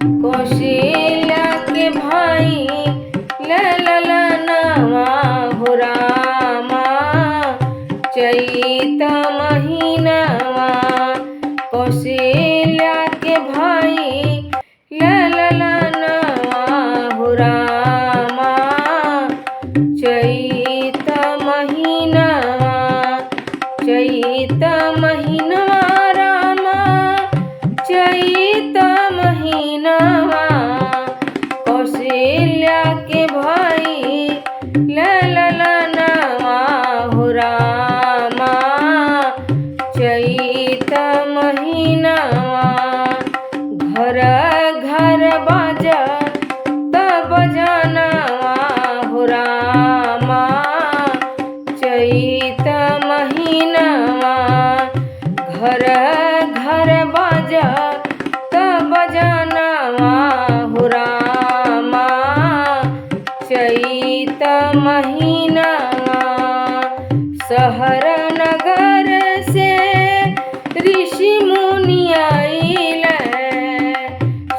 कौशल्या के भाई ललनवा हो रामा। चैत महीनवा कौशल्या के भाई ललनवा हो रामा। चैत महीनवा चैत महीनवा रामा। चैत महीनवा कौशल्या के भाई ललनवा हो रामा। चैत महीनवा घर घर बाजत बजनवा हो रामा। चैत महीनवा घर घर बाजत बजनवा हो रामा। चैत महीनवा शहर नगर से ऋषि मुनि आइले।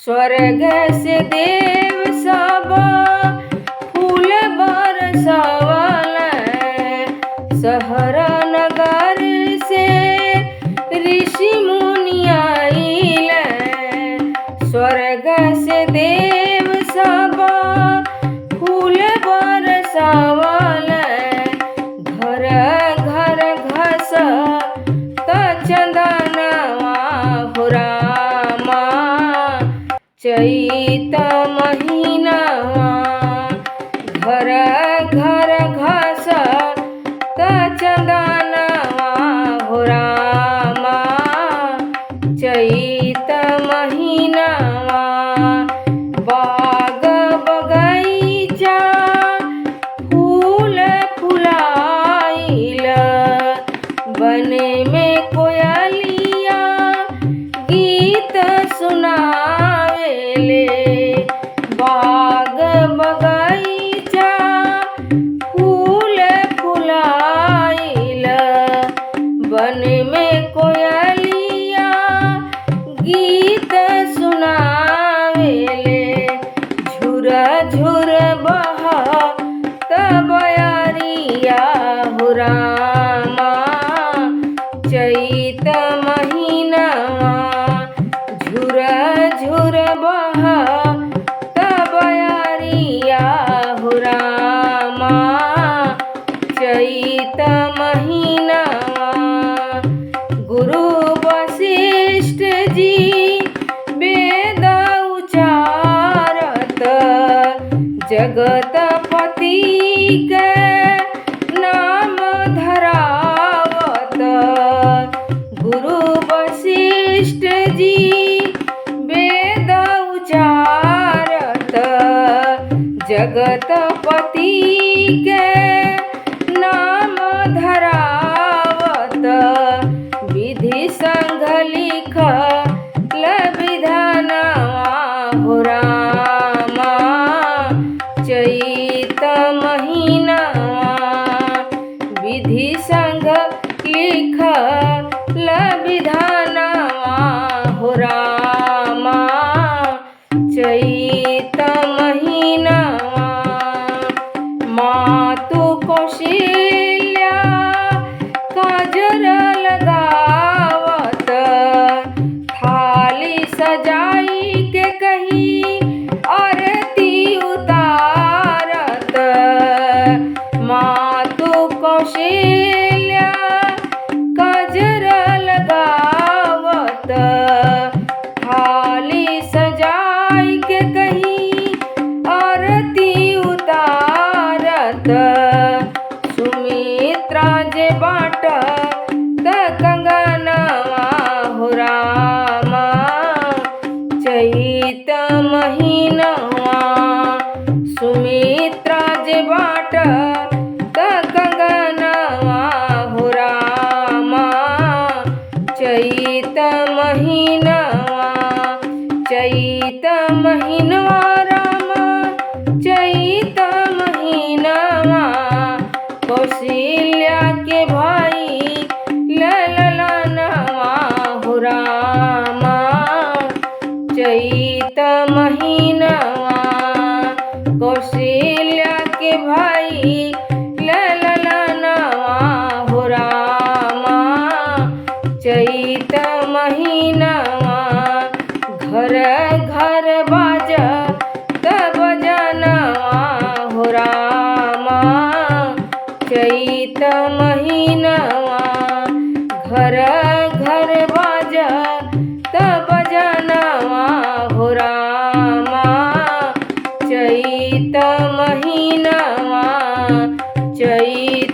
स्वर्ग से देव सब फूल बरसवले। शहर नगर से ऋषि मुनि आइले। स्वर्ग से देव सब फूल बरसवले। घर घर घसत चंदनवा हो रामा। चैत महीनवा घर घर घसत चंदनवा हो रामा। चैत महीनवा बाग बगैचा फूल फुलाइल। वन में कोयलिया गीत सुनावेले। बाग बगैचा फूल फुलाइल। वन में कोयलिया गीत सुनावेले। झुर झुर बहत बयरिया हो रामा। चैत महीनवा झुर झुर बहत बयरिया हो रामा। चैत महीनवा गुरु वशिष्ठ जी वेद उचारत। जगतपति के नाम धरावत। गुरु वशिष्ठ जी वेद उचारत। जगतपति के नाम धरावत। विधि संग लिखल विधानवा हो रामा। चैत महीनवा विधि संग लिखल विधानवा हो रामा। चैत महीनवा मातु कौशल्या काजर लगावत। थाली सजाई के कहीं आरती उतारत। मातु कौशल्या काजर लगावत। थाली सजाई के कहीं आरती उतारत। सुमित्रा जे बाटत कंगनवा हो रामा। चैत महीनवा सुमित्रा जे बाटत कंगनवा हो रामा। चैत महीनवा चैत महीनवा रामा। चैत महीनवा कौशल्या के भाई ललनवा हो रामा। चैत महीनवा कौशल्या के भाई ललनवा हो रामा चैत महीनवा घर घर बाजत बजनवा हो रामा चैत महीनवा घर घर बाजत बजनवा हो रामा चैत महीनवा चैत